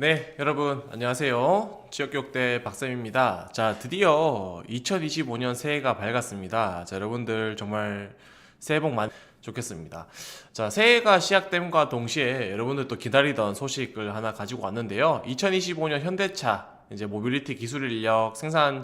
네, 여러분 안녕하세요. 지역교육대 박쌤입니다. 자, 드디어 2025년 새해가 밝았습니다. 자, 여러분들 정말 새해 복 많이 좋겠습니다. 자, 새해가 시작됨과 동시에 여러분들 또 기다리던 소식을 하나 가지고 왔는데요. 2025년 현대차 이제 모빌리티 기술 인력 생산지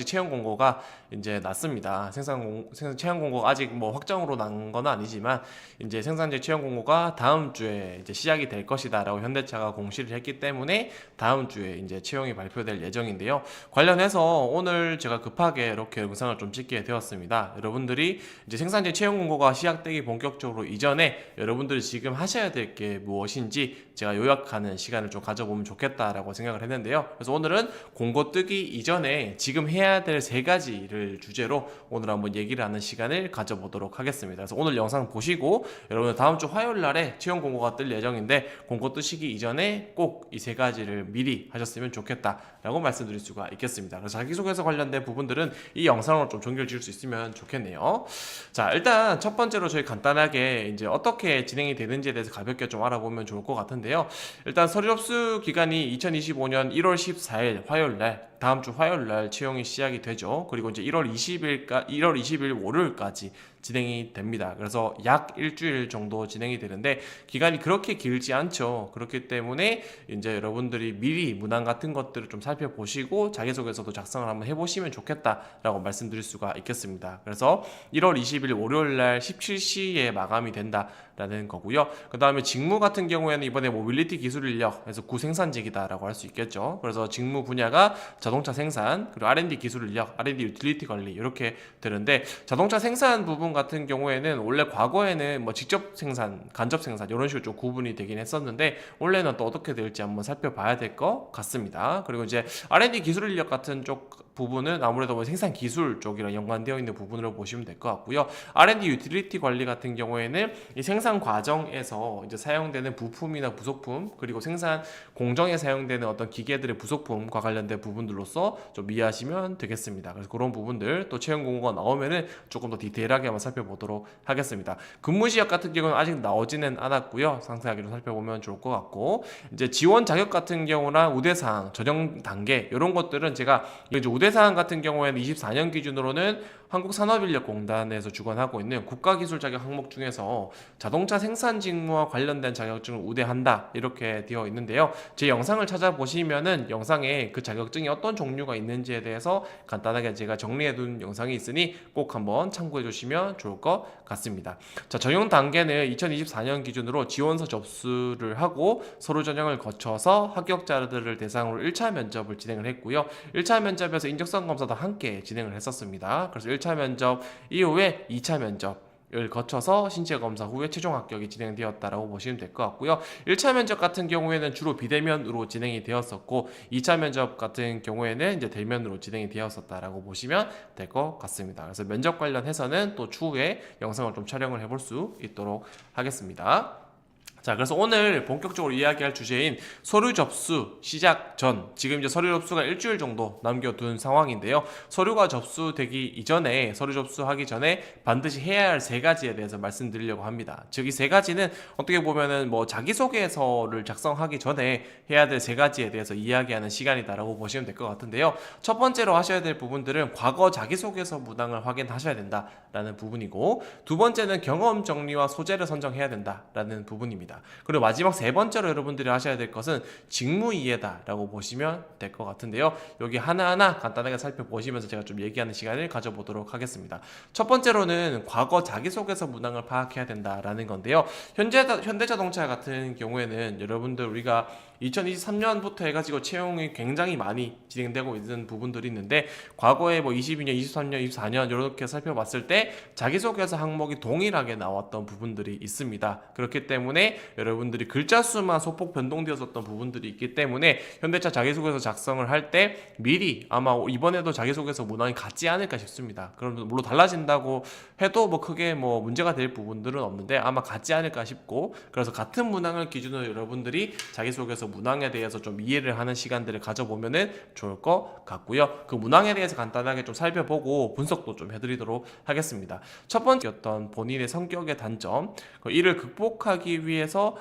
채용 공고가 이제 났습니다. 생산 채용 공고가 아직 뭐 확정으로 난 건 아니지만 이제 생산지 채용 공고가 다음 주에 이제 시작이 될 것이다라고 현대차가 공시를 했기 때문에 다음 주에 이제 채용이 발표될 예정인데요. 관련해서 오늘 제가 급하게 이렇게 영상을 좀 찍게 되었습니다. 여러분들이 이제 생산지 채용 공고가 시작되기 본격적으로 이전에 여러분들이 지금 하셔야 될 게 무엇인지 제가 요약하는 시간을 좀 가져보면 좋겠다라고 생각을 했는데요. 그래서 오늘은 공고 뜨기 이전에 지금 해야 될 세 가지를 주제로 오늘 한번 얘기를 하는 시간을 가져보도록 하겠습니다. 그래서 오늘 영상 보시고 여러분 다음 주 화요일 날에 채용 공고가 뜰 예정인데 공고 뜨시기 이전에 꼭 이 세 가지를 미리 하셨으면 좋겠다라고 말씀드릴 수가 있겠습니다. 그래서 자기소개서 관련된 부분들은 이 영상으로 좀 종결 지을 수 있으면 좋겠네요. 자, 일단 첫 번째로 저희 간단하게 이제 어떻게 진행이 되는지에 대해서 가볍게 좀 알아보면 좋을 것 같은데요. 일단 서류 접수 기간이 2025년 1월 14일 화요일 날, 다음 주 화요일 날 채용이 시작이 되죠. 그리고 이제 1월 20일 월요일까지 진행이 됩니다. 그래서 약 일주일 정도 진행이 되는데 기간이 그렇게 길지 않죠. 그렇기 때문에 이제 여러분들이 미리 문항 같은 것들을 좀 살펴보시고 자기소개서도 작성을 한번 해보시면 좋겠다라고 말씀드릴 수가 있겠습니다. 그래서 1월 20일 월요일 날 17시에 마감이 된다라는 거고요. 그 다음에 직무 같은 경우에는 이번에 모빌리티 기술 인력, 그래서 구생산직이다라고 할 수 있겠죠. 그래서 직무 분야가 자동차 생산, 그리고 R&D 기술 인력, R&D 유틸리티 관리 이렇게 되는데, 자동차 생산 부분 같은 경우에는 원래 과거에는 뭐 직접 생산, 간접 생산 이런 식으로 좀 구분이 되긴 했었는데 올해는 또 어떻게 될지 한번 살펴봐야 될 것 같습니다. 그리고 이제 R&D 기술 인력 같은 쪽 부분은 아무래도 뭐 생산 기술 쪽이랑 연관되어 있는 부분으로 보시면 될 것 같고요. R&D 유틸리티 관리 같은 경우에는 이 생산 과정에서 이제 사용되는 부품이나 부속품, 그리고 생산 공정에 사용되는 어떤 기계들의 부속품과 관련된 부분들로서 좀 이해하시면 되겠습니다. 그래서 그런 부분들 또 채용 공고가 나오면은 조금 더 디테일하게 한번 살펴보도록 하겠습니다. 근무 지역 같은 경우는 아직 나오지는 않았고요. 상세하게 좀 살펴보면 좋을 것 같고, 이제 지원 자격 같은 경우나 우대사항, 전형 단계 이런 것들은 제가 이제 우대사항 같은 경우에는 24년 기준으로는 한국산업인력공단에서 주관하고 있는 국가기술 자격 항목 중에서 자동차 생산 직무와 관련된 자격증을 우대한다 이렇게 되어 있는데요. 제 영상을 찾아보시면은 영상에 그 자격증이 어떤 종류가 있는지에 대해서 간단하게 제가 정리해둔 영상이 있으니 꼭 한번 참고해 주시면 좋을 것 같습니다. 자, 전형 단계는 2024년 기준으로 지원서 접수를 하고 서류 전형을 거쳐서 합격자들을 대상으로 1차 면접을 진행을 했고요. 1차 면접에서 인적성 검사도 함께 진행을 했었습니다. 그래서 1차 면접 이후에 2차 면접을 거쳐서 신체 검사 후에 최종 합격이 진행되었다라고 보시면 될 것 같고요. 1차 면접 같은 경우에는 주로 비대면으로 진행이 되었었고 2차 면접 같은 경우에는 이제 대면으로 진행이 되었었다라고 보시면 될 것 같습니다. 그래서 면접 관련해서는 또 추후에 영상을 좀 촬영을 해볼 수 있도록 하겠습니다. 자, 그래서 오늘 본격적으로 이야기할 주제인 서류 접수 시작 전, 지금 이제 서류 접수가 일주일 정도 남겨둔 상황인데요. 서류가 접수되기 이전에, 서류 접수하기 전에 반드시 해야 할 세 가지에 대해서 말씀드리려고 합니다. 즉, 이 세 가지는 어떻게 보면은 뭐 자기소개서를 작성하기 전에 해야 될 세 가지에 대해서 이야기하는 시간이다라고 보시면 될 것 같은데요. 첫 번째로 하셔야 될 부분들은 과거 자기소개서 문항을 확인하셔야 된다라는 부분이고, 두 번째는 경험 정리와 소재를 선정해야 된다라는 부분입니다. 그리고 마지막 세 번째로 여러분들이 하셔야 될 것은 직무 이해다라고 보시면 될 것 같은데요. 여기 하나하나 간단하게 살펴보시면서 제가 좀 얘기하는 시간을 가져보도록 하겠습니다. 첫 번째로는 과거 자기소개서 문항을 파악해야 된다라는 건데요. 현대자동차 같은 경우에는 여러분들 우리가 2023년부터 해가지고 채용이 굉장히 많이 진행되고 있는 부분들이 있는데, 과거에 뭐 22년, 23년, 24년 이렇게 살펴봤을 때 자기소개서 항목이 동일하게 나왔던 부분들이 있습니다. 그렇기 때문에 여러분들이 글자 수만 소폭 변동되었었던 부분들이 있기 때문에 현대차 자기소개서 작성을 할 때 미리 아마 이번에도 자기소개서 문항이 같지 않을까 싶습니다. 그럼 물론 달라진다고 해도 뭐 크게 뭐 문제가 될 부분들은 없는데 아마 같지 않을까 싶고, 그래서 같은 문항을 기준으로 여러분들이 자기소개서 문항에 대해서 좀 이해를 하는 시간들을 가져보면은 좋을 것 같고요. 그 문항에 대해서 간단하게 좀 살펴보고 분석도 좀 해드리도록 하겠습니다. 첫 번째였던 본인의 성격의 단점, 이를 극복하기 위해서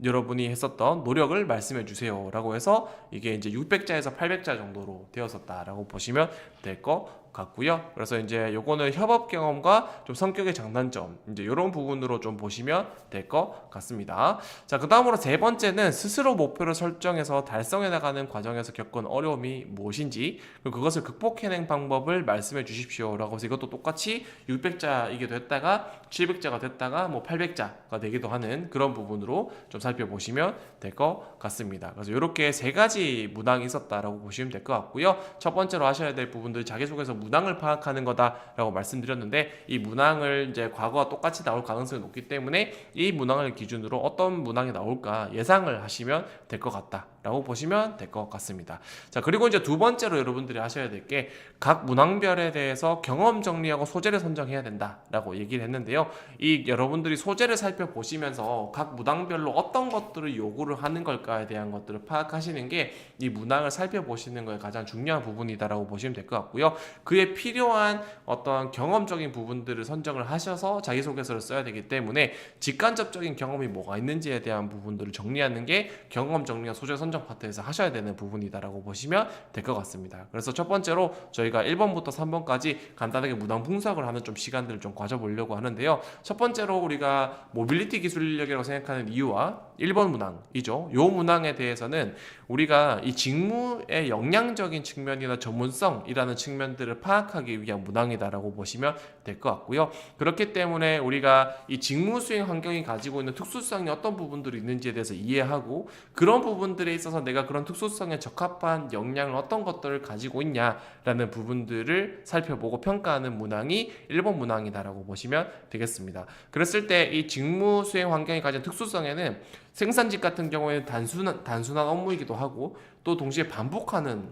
여러분이 했었던 노력을 말씀해 주세요 라고 해서 이게 이제 600자에서 800자 정도로 되었었다라고 보시면 될 것 같고요. 그래서 이제 요거는 협업 경험과 좀 성격의 장단점 이제 이런 부분으로 좀 보시면 될 것 같습니다. 자, 그 다음으로 세 번째는 스스로 목표를 설정해서 달성해 나가는 과정에서 겪은 어려움이 무엇인지 그리고 그것을 극복해낸 방법을 말씀해 주십시오 라고 해서 이것도 똑같이 600자이게 됐다가 700자가 됐다가 뭐 800자가 되기도 하는 그런 부분으로 좀 살펴보시면 될 것 같습니다. 그래서 이렇게 세 가지 문항이 있었다라고 보시면 될 것 같고요. 첫 번째로 하셔야 될 부분들 자기소개서 문항을 파악하는 거다라고 말씀드렸는데 이 문항을 이제 과거와 똑같이 나올 가능성이 높기 때문에 이 문항을 기준으로 어떤 문항이 나올까 예상을 하시면 될 것 같다라고 보시면 될 것 같습니다. 자, 그리고 이제 두 번째로 여러분들이 하셔야 될 게 각 문항별에 대해서 경험 정리하고 소재를 선정해야 된다라고 얘기를 했는데요. 이 여러분들이 소재를 살펴보시면서 각 문항별로 어떤 것들을 요구를 하는 걸까에 대한 것들을 파악하시는 게 이 문항을 살펴보시는 거에 가장 중요한 부분이다라고 보시면 될 것 같고요. 그에 필요한 어떤 경험적인 부분들을 선정을 하셔서 자기소개서를 써야 되기 때문에 직간접적인 경험이 뭐가 있는지에 대한 부분들을 정리하는 게 경험 정리와 소재 선정 파트에서 하셔야 되는 부분이다라고 보시면 될 것 같습니다. 그래서 첫 번째로 저희가 1번부터 3번까지 간단하게 문항 분석을 하는 좀 시간들을 좀 가져보려고 하는데요. 첫 번째로 우리가 모빌리티 기술 인력이라고 생각하는 이유와 1번 문항이죠. 이 문항에 대해서는 우리가 이 직무의 역량적인 측면이나 전문성이라는 측면들을 파악하기 위한 문항이다라고 보시면 될 것 같고요. 그렇기 때문에 우리가 이 직무 수행 환경이 가지고 있는 특수성이 어떤 부분들이 있는지에 대해서 이해하고 그런 부분들에 있어서 내가 그런 특수성에 적합한 역량을 어떤 것들을 가지고 있냐라는 부분들을 살펴보고 평가하는 문항이 1번 문항이다라고 보시면 되겠습니다. 그랬을 때 이 직무 수행 환경이 가진 특수성에는 생산직 같은 경우에는 단순한 업무이기도 하고 또 동시에 반복하는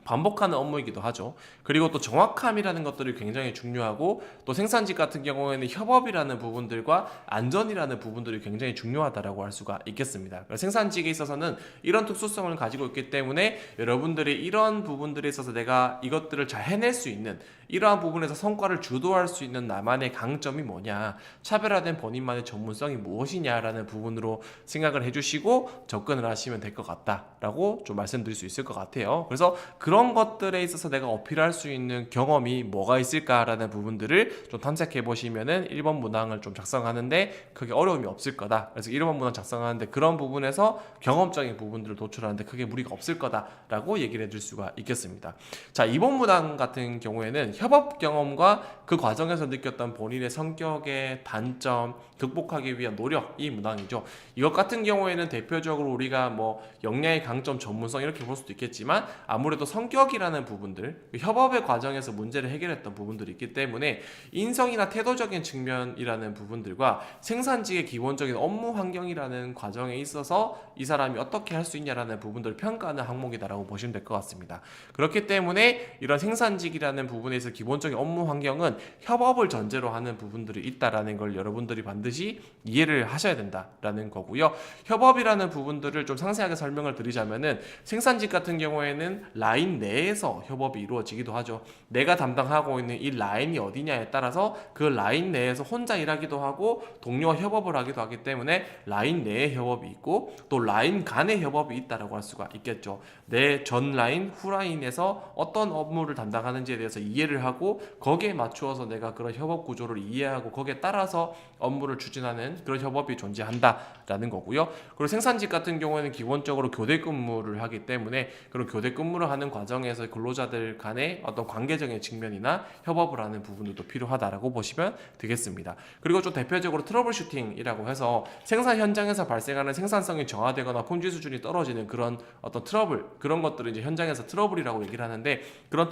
업무이기도 하죠. 그리고 또 정확함이라는 것들이 굉장히 중요하고 또 생산직 같은 경우에는 협업이라는 부분들과 안전이라는 부분들이 굉장히 중요하다라고 할 수가 있겠습니다. 생산직에 있어서는 이런 특수성을 가지고 있기 때문에 여러분들이 이런 부분들에 있어서 내가 이것들을 잘 해낼 수 있는 이러한 부분에서 성과를 주도할 수 있는 나만의 강점이 뭐냐, 차별화된 본인만의 전문성이 무엇이냐라는 부분으로 생각을 해주시고 접근을 하시면 될 것 같다라고 좀 말씀드릴 수 있을 것 같아요. 그래서 그런 것들에 있어서 내가 어필할 수 있는 경험이 뭐가 있을까라는 부분들을 좀 탐색해 보시면은 1번 문항을 좀 작성하는데 크게 어려움이 없을 거다. 그래서 1번 문항 작성하는데 그런 부분에서 경험적인 부분들을 도출하는데 크게 무리가 없을 거다라고 얘기를 해줄 수가 있겠습니다. 자, 2번 문항 같은 경우에는 협업 경험과 그 과정에서 느꼈던 본인의 성격의 단점 극복하기 위한 노력, 이 문항이죠. 이것 같은 경우에는 대표적으로 우리가 뭐 역량의 강점, 전문성 이렇게 볼 수도 있겠지만 아무래도 성격이라는 부분들, 협업의 과정에서 문제를 해결했던 부분들이 있기 때문에 인성이나 태도적인 측면이라는 부분들과 생산직의 기본적인 업무 환경이라는 과정에 있어서 이 사람이 어떻게 할 수 있냐라는 부분들을 평가하는 항목이다라고 보시면 될 것 같습니다. 그렇기 때문에 이런 생산직이라는 부분에서 기본적인 업무 환경은 협업을 전제로 하는 부분들이 있다라는 걸 여러분들이 반드시 이해를 하셔야 된다라는 거고요. 협업이라는 부분들을 좀 상세하게 설명을 드리자면은 생산직 같은 경우에는 라인 내에서 협업이 이루어지기도 하죠. 내가 담당하고 있는 이 라인이 어디냐에 따라서 그 라인 내에서 혼자 일하기도 하고 동료와 협업을 하기도 하기 때문에 라인 내에 협업이 있고 또 라인 간의 협업이 있다라고 할 수가 있겠죠. 내 전 라인, 후 라인에서 어떤 업무를 담당하는지에 대해서 이해를 하고 거기에 맞추어서 내가 그런 협업 구조를 이해하고 거기에 따라서 업무를 추진하는 그런 협업이 존재한다라는 거고요. 그리고 생산직 같은 경우에는 기본적으로 교대 근무를 하기 때문에 그런 교대 근무를 하는 과정에서 근로자들 간의 어떤 관계적인 측면이나 협업을 하는 부분들도 필요하다라고 보시면 되겠습니다. 그리고 좀 대표적으로 트러블 슈팅이라고 해서 생산 현장에서 발생하는 생산성이 저하되거나 품질 수준이 떨어지는 그런 어떤 트러블, 그런 것들을 이제 현장에서 트러블이라고 얘기를 하는데 그런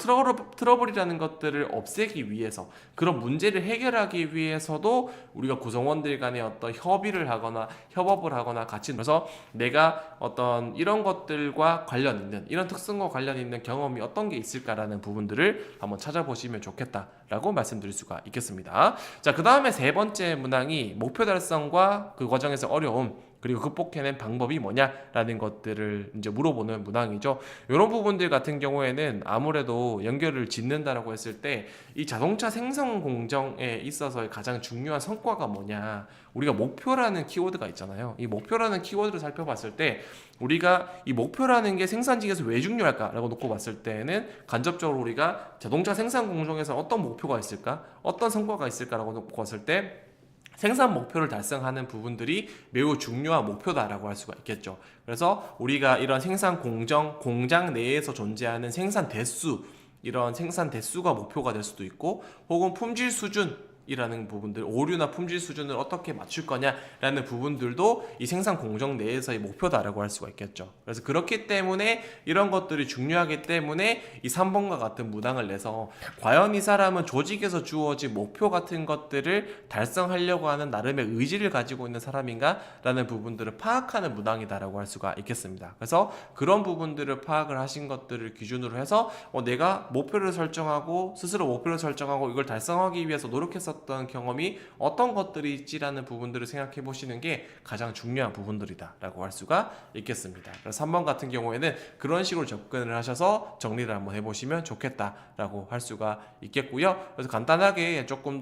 트러블이라는 것들을 없애기 위해서 그런 문제를 해결하기 위해서도 우리가 구성원들 간의 어떤 협의를 하거나 협업을 하거나 같이 그래서 내가 어떤 이런 것들과 관련 있는 이런 특성과 관련 있는 경험이 어떤 게 있을까라는 부분들을 한번 찾아보시면 좋겠다라고 말씀드릴 수가 있겠습니다. 자, 그 다음에 세 번째 문항이 목표 달성과 그 과정에서 어려움, 그리고 극복해낸 방법이 뭐냐라는 것들을 이제 물어보는 문항이죠. 이런 부분들 같은 경우에는 아무래도 연결을 짓는다라고 했을 때 이 자동차 생산 공정에 있어서 가장 중요한 성과가 뭐냐, 우리가 목표라는 키워드가 있잖아요. 이 목표라는 키워드를 살펴봤을 때 우리가 이 목표라는 게 생산직에서 왜 중요할까라고 놓고 봤을 때는 간접적으로 우리가 자동차 생산 공정에서 어떤 목표가 있을까, 어떤 성과가 있을까라고 놓고 봤을 때 생산 목표를 달성하는 부분들이 매우 중요한 목표다라고 할 수가 있겠죠. 그래서 우리가 이런 생산 공장 내에서 존재하는 생산 대수, 이런 생산 대수가 목표가 될 수도 있고, 혹은 품질 수준 이라는 부분들, 오류나 품질 수준을 어떻게 맞출 거냐라는 부분들도 이 생산 공정 내에서의 목표다라고 할 수가 있겠죠. 그래서 그렇기 때문에 이런 것들이 중요하기 때문에 이 3번과 같은 문항을 내서 과연 이 사람은 조직에서 주어진 목표 같은 것들을 달성하려고 하는 나름의 의지를 가지고 있는 사람인가 라는 부분들을 파악하는 문항이다라고 할 수가 있겠습니다. 그래서 그런 부분들을 파악을 하신 것들을 기준으로 해서 내가 목표를 설정하고 스스로 목표를 설정하고 이걸 달성하기 위해서 노력했었던 경험이 어떤 것들이 있지라는 부분들을 생각해 보시는 게 가장 중요한 부분들이다 라고 할 수가 있겠습니다. 그래서 3번 같은 경우에는 그런 식으로 접근을 하셔서 정리를 한번 해보시면 좋겠다 라고 할 수가 있겠고요. 그래서 간단하게 조금 더